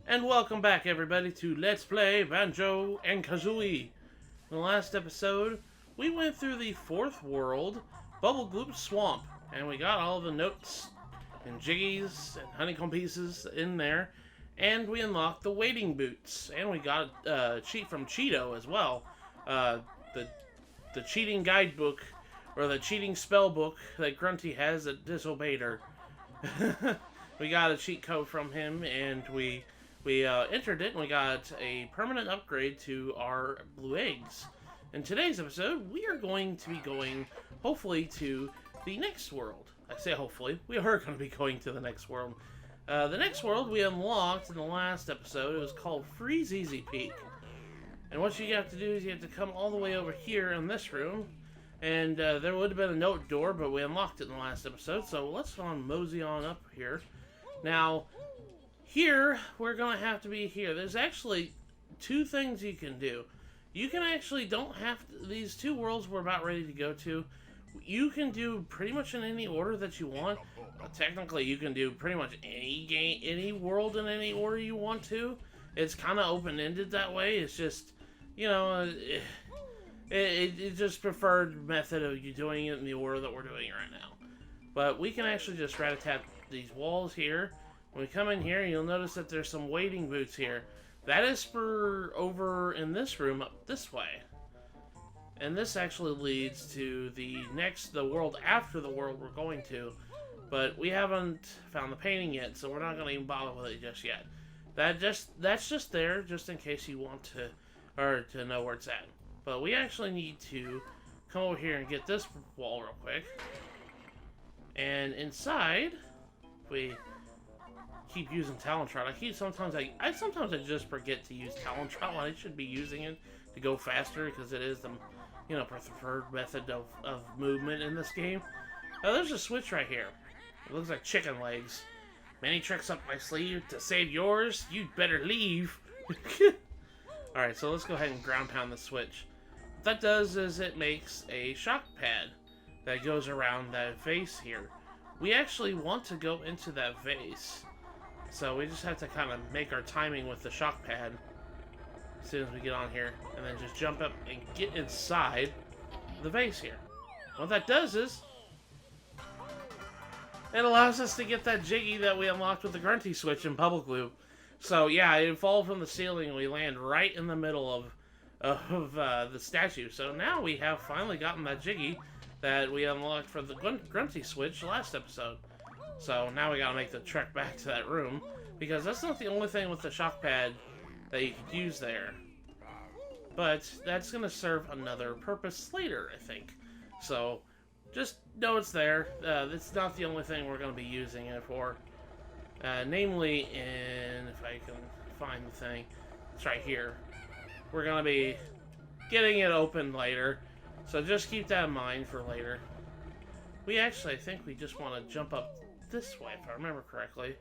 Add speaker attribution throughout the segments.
Speaker 1: And welcome back, everybody, to Let's Play Banjo and Kazooie. In the last episode, we went through the fourth world, Bubble Gloop Swamp, and we got all the notes and jiggies and honeycomb pieces in there, and we unlocked the wading boots, and we got a cheat from Cheeto as well. The cheating guidebook, or the cheating spell book that Grunty has that disobeyed her. We got a cheat code from him, and we entered it, and we got a permanent upgrade to our blue eggs. In today's episode, we are going to be going, hopefully, to the next world. I say hopefully. We are going to be going to the next world. The next world we unlocked in the last episode. It was called Freezeezy Peak. And what you have to do is you have to come all the way over here in this room. And there would have been a note door, but we unlocked it in the last episode. So let's mosey on up here. Now, here, we're going to have to be here. There's actually two things you can do. You can actually don't have to, these two worlds we're about ready to go to, you can do pretty much in any order that you want. Technically, you can do pretty much any game, any world in any order you want to. It's kind of open-ended that way. It's just, you know, it's just preferred method of you doing it in the order that we're doing it right now. But we can actually just rat-a-tat these walls here. When we come in here, you'll notice that there's some wading boots here. That is for over in this room up this way. And this actually leads to the world after the world we're going to. But we haven't found the painting yet, so we're not going to even bother with it just yet. That's just there, just in case you want to, or to know where it's at. But we actually need to come over here and get this wall real quick. And inside, we keep using Talentron. Sometimes I just forget to use Talentron. I should be using it to go faster because it is the, preferred method of movement in this game. Now there's a switch right here. It looks like chicken legs. Many tricks up my sleeve to save yours. You'd better leave. Alright, so let's go ahead and ground pound the switch. What that does is it makes a shock pad that goes around that vase here. We actually want to go into that vase. So we just have to kind of make our timing with the shock pad as soon as we get on here. And then just jump up and get inside the vase here. What that does is it allows us to get that jiggy that we unlocked with the Grunty switch in Bubble Gloop. So yeah, it falls from the ceiling and we land right in the middle of the statue. So now we have finally gotten that jiggy that we unlocked for the Grunty switch last episode. So now we gotta make the trek back to that room, because that's not the only thing with the shock pad that you could use there. But that's gonna serve another purpose later, I think. So just know it's there. It's not the only thing we're gonna be using it for. Namely, if I can find the thing, it's right here. We're gonna be getting it open later. So just keep that in mind for later. I think we just want to jump up this way, if I remember correctly.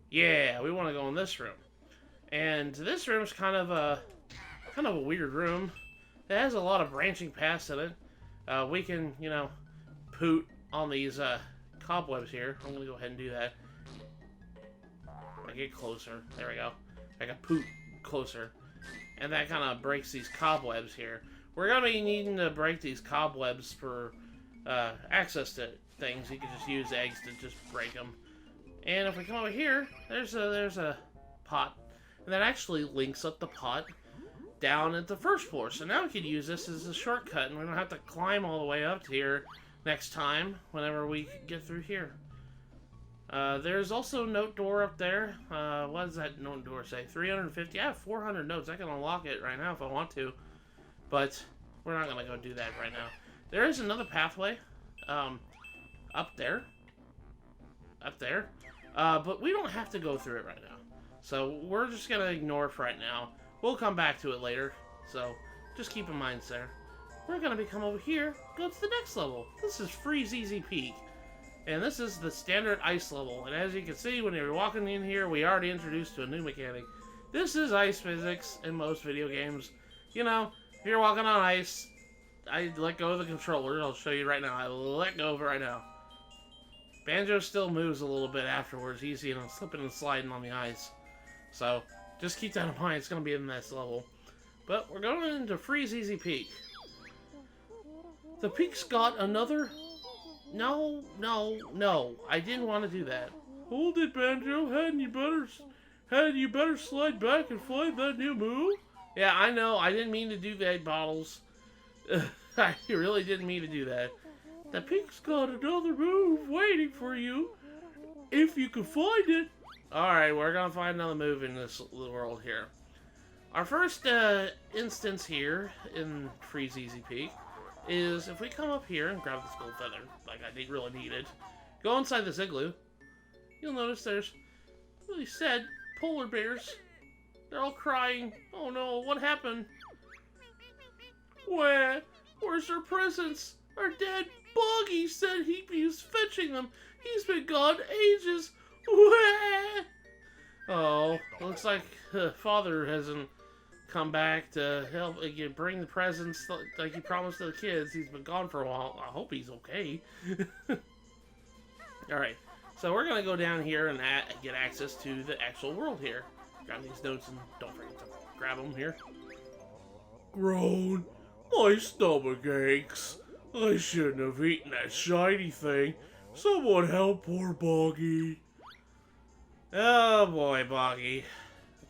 Speaker 1: Yeah, we want to go in this room. And this room's kind of a weird room. It has a lot of branching paths in it. We can, poot on these cobwebs here. I'm going to go ahead and do that. I get closer. There we go. I can poot closer. And that kind of breaks these cobwebs here. We're going to be needing to break these cobwebs for access to things. You can just use eggs to just break them. And if we come over here, there's a pot. And that actually links up the pot down at the first floor. So now we can use this as a shortcut, and we don't have to climb all the way up to here next time whenever we get through here. There's also a note door up there. What does that note door say? 350? I have 400 notes. I can unlock it right now if I want to. But we're not going to go do that right now. There is another pathway up there. But we don't have to go through it right now. So we're just going to ignore it for right now. We'll come back to it later. So just keep in mind, sir. We're going to come over here, go to the next level. This is Freezeezy Peak. And this is the standard ice level. And as you can see, when you're walking in here, we already introduced to a new mechanic. This is ice physics in most video games. If you're walking on ice, I let go of the controller. I'll show you right now. I let go of it right now. Banjo still moves a little bit afterwards. He's, slipping and sliding on the ice. So, just keep that in mind. It's going to be in this level. But we're going into Freezeezy Peak. The peak's got another... No. I didn't want to do that. Hold it, Banjo. Hadn't you better slide back and fly that new move? Yeah, I know. I didn't mean to do that, Bottles. I really didn't mean to do that. The peak's got another move waiting for you. If you can find it. Alright, we're going to find another move in this world here. Our first instance here in Freezeezy Peak is if we come up here and grab this gold feather, like I really need it, go inside this igloo, you'll notice there's, really sad polar bears. They're all crying. Oh no, what happened? Where's their presents? Our dad, Boggy, said he was fetching them. He's been gone ages. Wah! Oh, looks like father hasn't come back to help bring the presents like he promised to the kids. He's been gone for a while. I hope he's okay. Alright, so we're going to go down here and get access to the actual world here. Grab these notes and don't forget to grab them here. Groan, my stomach aches. I shouldn't have eaten that shiny thing. Someone help poor Boggy. Oh boy, Boggy.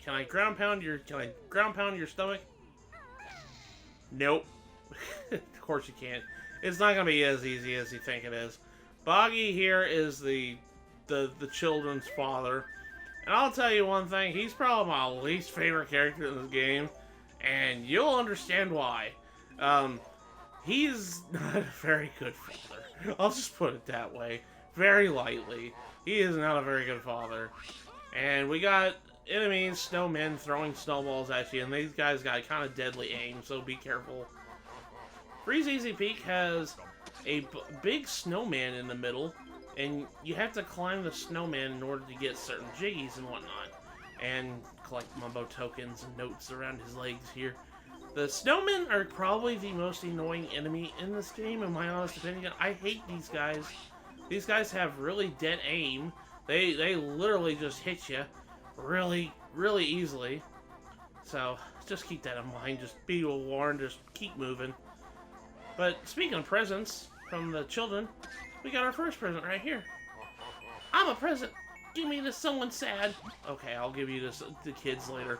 Speaker 1: Can I ground pound your stomach? Nope. Of course you can't. It's not gonna be as easy as you think it is. Boggy here is the children's father. And I'll tell you one thing, he's probably my least favorite character in this game. And you'll understand why. He's not a very good father. I'll just put it that way. Very lightly. He is not a very good father. And we got enemies, snowmen, throwing snowballs at you, and these guys got kind of deadly aim, so be careful. Freezeezy Peak has a big snowman in the middle, and you have to climb the snowman in order to get certain jiggies and whatnot, and collect mumbo tokens and notes around his legs here. The snowmen are probably the most annoying enemy in this game, in my honest opinion. I hate these guys. These guys have really dead aim. They literally just hit you really easily. So, just keep that in mind. Just be warned. Just keep moving. But, speaking of presents from the children, we got our first present right here. I'm a present. Give me to someone sad. Okay, I'll give you this to kids later.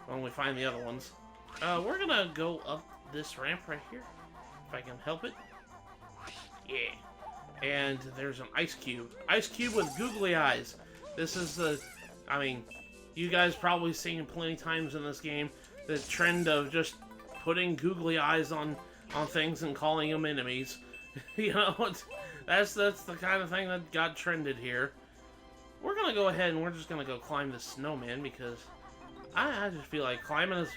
Speaker 1: When we find the other ones. We're gonna go up this ramp right here. If I can help it. Yeah. And there's an ice cube. Ice cube with googly eyes. This is the... I mean, you guys probably seen plenty times in this game the trend of just putting googly eyes on things and calling them enemies. You know, that's the kind of thing that got trended here. We're gonna go ahead and we're just gonna go climb this snowman because I just feel like climbing is...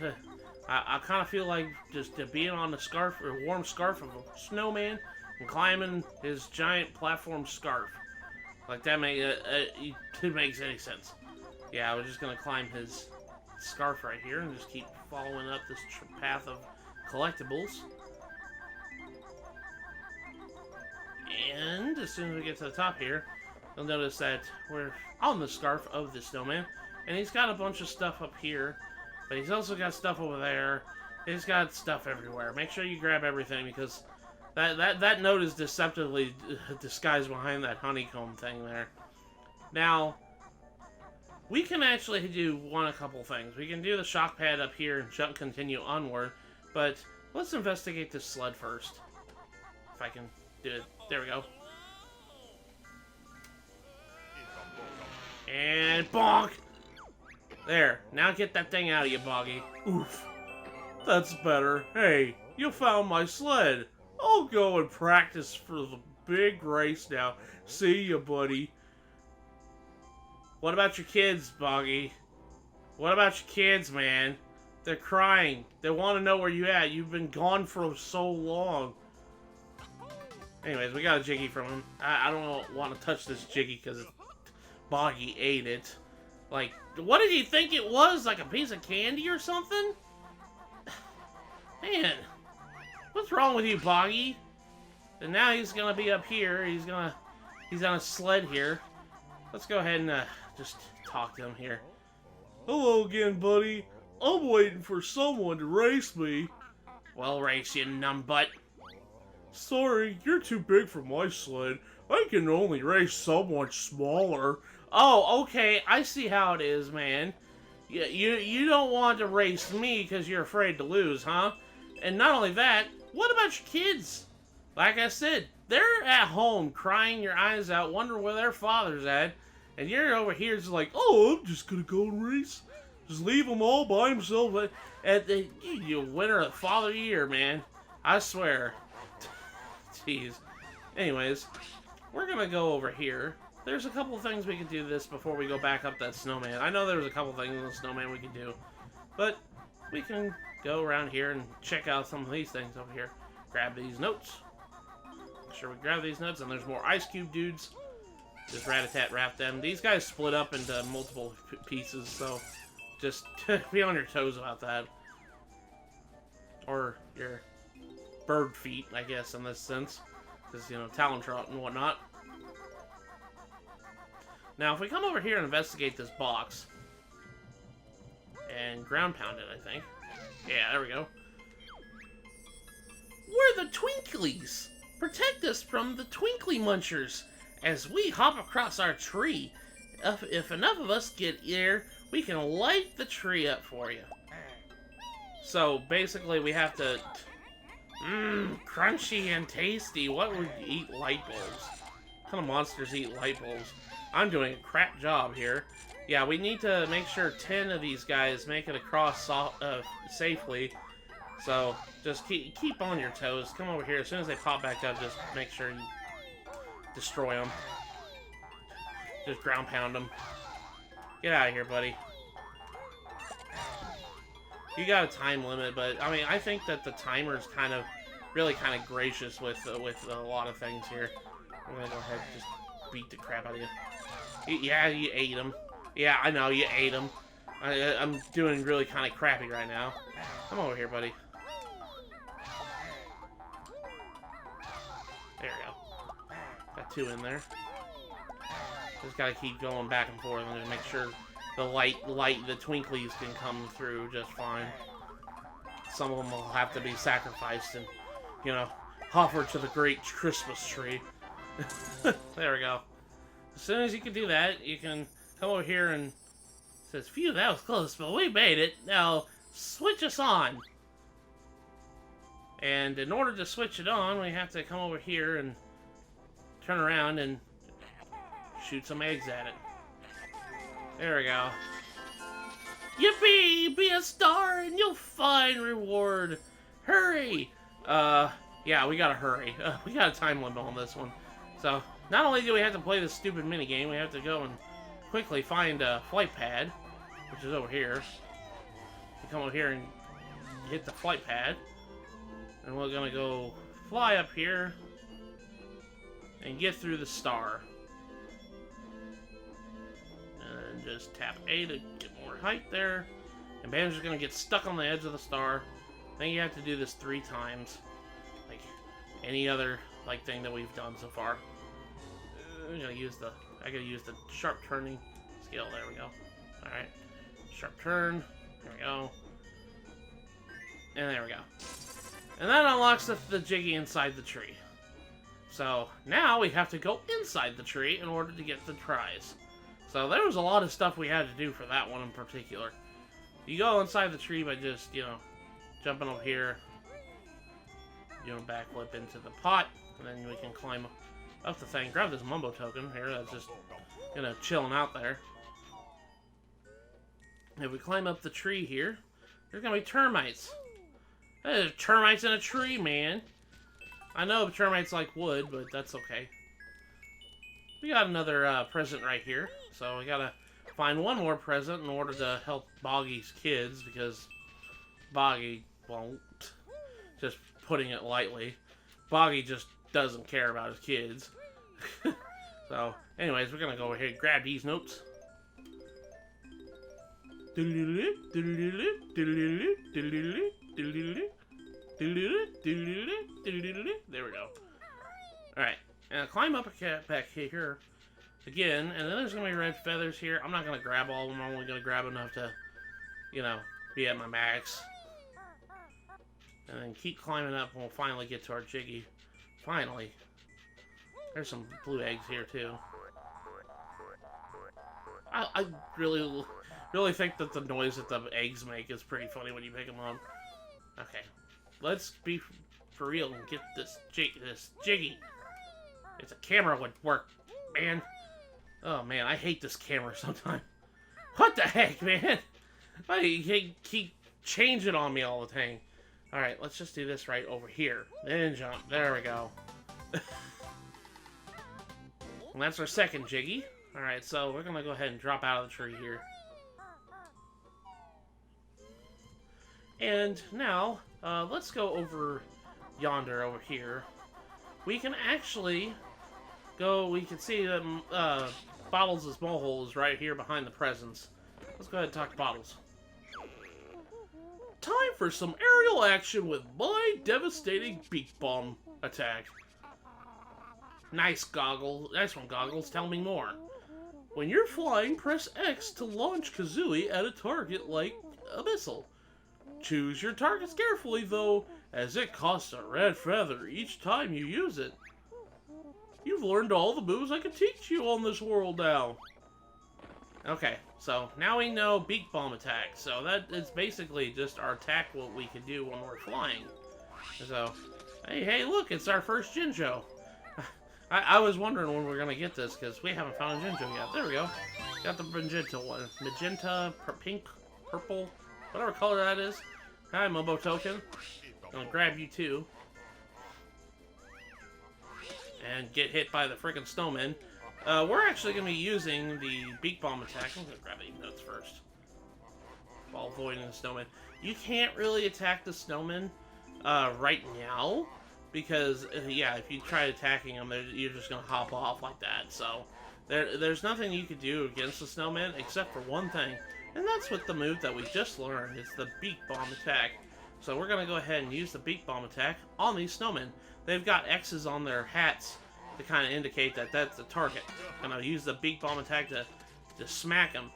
Speaker 1: I kind of feel like just being on the scarf or warm scarf of a snowman and climbing his giant platform scarf. Like that it makes any sense. Yeah, we're just gonna climb his scarf right here and just keep following up this path of collectibles. And as soon as we get to the top here, you'll notice that we're on the scarf of the snowman, and he's got a bunch of stuff up here, but he's also got stuff over there. He's got stuff everywhere. Make sure you grab everything because that note is deceptively disguised behind that honeycomb thing there. Now, we can actually do a couple things. We can do the shock pad up here and continue onward, but let's investigate this sled first. If I can do it. There we go. And bonk! There. Now get that thing out of you, Boggy. Oof. That's better. Hey, you found my sled. I'll go and practice for the big race now. See ya, buddy. What about your kids, Boggy? What about your kids, man? They're crying. They want to know where you at. You've been gone for so long. Anyways, we got a Jiggy from him. I don't want to touch this Jiggy because Boggy ate it. Like, what did he think it was? Like a piece of candy or something? Man, what's wrong with you, Boggy? And now he's gonna be up here. He's on a sled here. Let's go ahead and just talk to him here. Hello again, buddy. I'm waiting for someone to race me. Well, race you, numbbutt. Sorry, you're too big for my sled. I can only race someone smaller. Oh, okay, I see how it is, man. You don't want to race me because you're afraid to lose, huh? And not only that, what about your kids? Like I said, they're at home crying your eyes out, wondering where their father's at, and you're over here just like, oh, I'm just gonna go and race. Just leave him all by himself. You winner of Father of the Year, man. I swear. Jeez. Anyways, we're gonna go over here. There's a couple things we can do this before we go back up that snowman. I know there was a couple things in the snowman we can do, but we can go around here and check out some of these things over here. Grab these notes. Make sure we grab these notes, and there's more ice cube dudes. Just rat-a-tat-rat them. These guys split up into multiple pieces, so just be on your toes about that. Or your bird feet, I guess, in this sense. Because, you know, talon trot and whatnot. Now, if we come over here and investigate this box, and ground pound it, I think. Yeah, there we go. We're the Twinklies! Protect us from the Twinkly Munchers as we hop across our tree. If enough of us get here, we can light the tree up for you. So, basically, we have to... crunchy and tasty. What would eat light bulbs? What kind of monsters eat light bulbs? I'm doing a crap job here. Yeah, we need to make sure 10 of these guys make it across safely. So, just keep on your toes. Come over here. As soon as they pop back up, just make sure you destroy them. Just ground pound them. Get out of here, buddy. You got a time limit, but, I mean, I think that the timer's really kind of gracious with a lot of things here. I'm gonna go ahead and just beat the crap out of you. Yeah, you ate him. Yeah, I know, you ate him. I'm doing really kind of crappy right now. Come over here, buddy. There we go. Got 2 in there. Just gotta keep going back and forth and make sure the the Twinklies can come through just fine. Some of them will have to be sacrificed and, you know, offered to the great Christmas tree. There we go. As soon as you can do that, you can come over here and... It says, phew, that was close, but we made it. Now, switch us on. And in order to switch it on, we have to come over here and turn around and shoot some eggs at it. There we go. Yippee! Be a star and you'll find reward. Hurry! Yeah, we gotta hurry. We got a time limit on this one. So, not only do we have to play this stupid minigame, we have to go and quickly find a flight pad, which is over here. We come over here and hit the flight pad. And we're gonna go fly up here and get through the star. And just tap A to get more height there. And Banjo's gonna get stuck on the edge of the star. I think you have to do this 3 times. Like any other thing that we've done so far. I gotta use the sharp turning skill. There we go. Alright. Sharp turn. There we go. And there we go. And that unlocks the Jiggy inside the tree. So now we have to go inside the tree in order to get the prize. So there was a lot of stuff we had to do for that one in particular. You go inside the tree by just, you know, jumping up here, doing a backflip into the pot, and then we can climb up the thing. Grab this Mumbo token here that's just, you know, chilling out there. If we climb up the tree here, there's gonna be termites. There's termites in a tree, man. I know termites like wood, but that's okay. We got another present right here, so we gotta find one more present in order to help Boggy's kids, because Boggy won't. Just putting it lightly. Boggy just doesn't care about his kids. So, anyways, we're gonna go over here and grab these notes. There we go. Alright, and climb up back here. again, and then there's going to be red feathers here. I'm not going to grab all of them. I'm only going to grab enough to, you know, be at my max. And then keep climbing up, and we'll finally get to our Jiggy. Finally. There's some blue eggs here, too. I really think that the noise that the eggs make is pretty funny when you pick them up. Okay. Let's be for real and get this Jiggy. It's a camera would work, man. Oh, man, I hate this camera sometimes. What the heck, man? Why do you keep changing on me all the time? Alright, let's just do this right over here. Then jump. There we go. And that's our second Jiggy. Alright, so we're going to go ahead and drop out of the tree here. And now, let's go over Yonder over here. We can actually go, we can see that Bottles' mole is right here behind the presents. Let's go ahead and talk to Bottles. Time for some aerial action with my devastating beak bomb attack. Nice one, Goggles. Tell me more. When you're flying, press X to launch Kazooie at a target like a missile. Choose your targets carefully, though, as it costs a red feather each time you use it. You've learned all the moves I can teach you on this world now. Okay, so now we know beak bomb attack. So that is basically just our attack, what we can do when we're flying. So, hey, look, it's our first Jinjo. I was wondering when we were going to get this, because we haven't found a Jinjo yet. There we go. Got the magenta one. Magenta, pink, purple, whatever color that is. Hi, Mobo Token. I'm going to grab you too. And get hit by the freaking snowman. We're actually going to be using the beak bomb attack. I'm going to grab the notes first. While avoiding the snowman. You can't really attack the snowman right now. Because, yeah, if you try attacking them, you're just going to hop off like that. So, there's nothing you could do against the snowman except for one thing. And that's with the move that we just learned. It's the beak bomb attack. So we're going to go ahead and use the beak bomb attack on these snowmen. They've got X's on their hats to kind of indicate that that's the target. Going to use the beak bomb attack to smack them.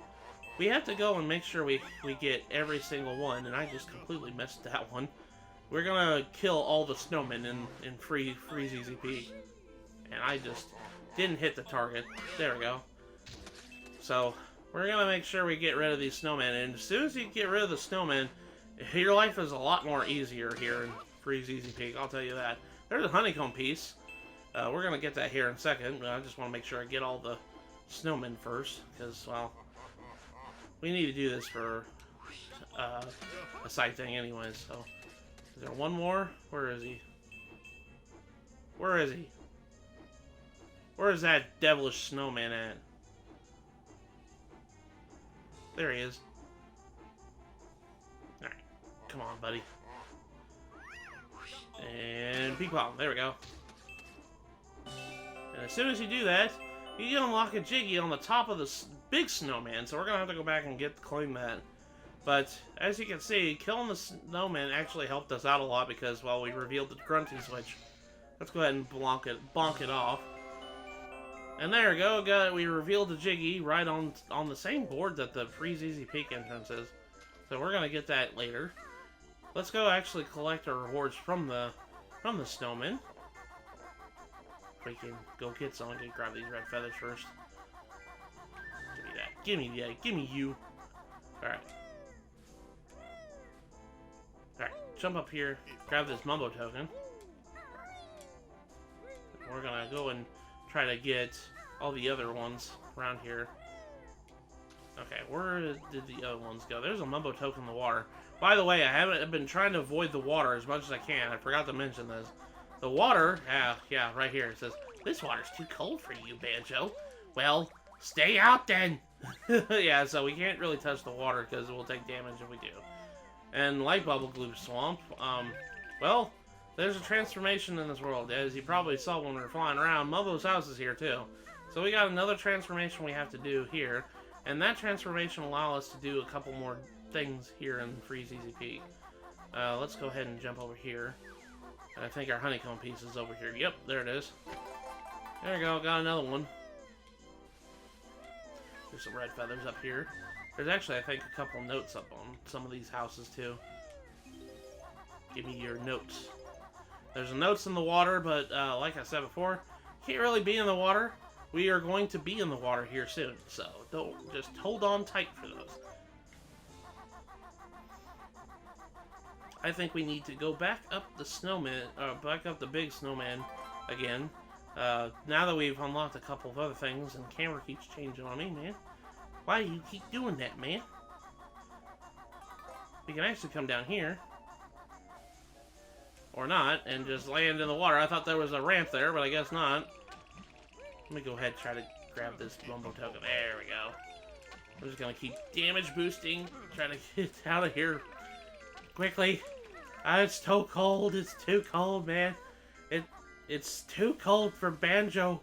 Speaker 1: We have to go and make sure we get every single one. And I just completely missed that one. We're gonna kill all the snowmen in Freezeezy Peak. And I just didn't hit the target. There we go. So, we're gonna make sure we get rid of these snowmen. And as soon as you get rid of the snowmen, your life is a lot more easier here in Freezeezy Peak, I'll tell you that. There's a honeycomb piece. We're gonna get that here in a second. I just want to make sure I get all the snowmen first. Because, well, we need to do this for a side thing anyways, so... Is there one more? Where is he? Where is he? Where is that devilish snowman at? There he is. Alright. Come on, buddy. And peek bomb. There we go. And as soon as you do that, you can unlock a Jiggy on the top of the big snowman. So we're going to have to go back and claim that. But, as you can see, killing the snowman actually helped us out a lot because, well, we revealed the grunting switch. Let's go ahead and bonk it off. And there we go, we revealed the Jiggy right on the same board that the Freezeezy Peak entrance is. So we're going to get that later. Let's go actually collect our rewards from the snowman. If we can go get some, and grab these red feathers first. Give me that. Give me that. Give me you. Alright. Alright, jump up here, grab this Mumbo token. We're gonna go and try to get all the other ones around here. Okay, where did the other ones go? There's a Mumbo token in the water. By the way, I've been trying to avoid the water as much as I can. I forgot to mention this. The water, yeah, right here. It says, this water's too cold for you, Banjo. Well, stay out then. Yeah, so we can't really touch the water because it will take damage if we do. And like Bubble Gloop Swamp, well, there's a transformation in this world. As you probably saw when we were flying around, Mumbo's house is here too. So we got another transformation we have to do here. And that transformation will allow us to do a couple more things here in Freezeezy Peak. Let's go ahead and jump over here. I think our honeycomb piece is over here. Yep, there it is. There we go, got another one. There's some red feathers up here. There's actually, I think, a couple notes up on some of these houses, too. Give me your notes. There's notes in the water, but like I said before, can't really be in the water. We are going to be in the water here soon, so just hold on tight for those. I think we need to go back up the snowman, back up the big snowman again. Now that we've unlocked a couple of other things, and the camera keeps changing on me, man. Why do you keep doing that, man? We can actually come down here. Or not, and just land in the water. I thought there was a ramp there, but I guess not. Let me go ahead and try to grab this Bumbo token. There we go. I'm just gonna keep damage boosting, trying to get out of here quickly. It's too cold. It's too cold, man. It's too cold for Banjo.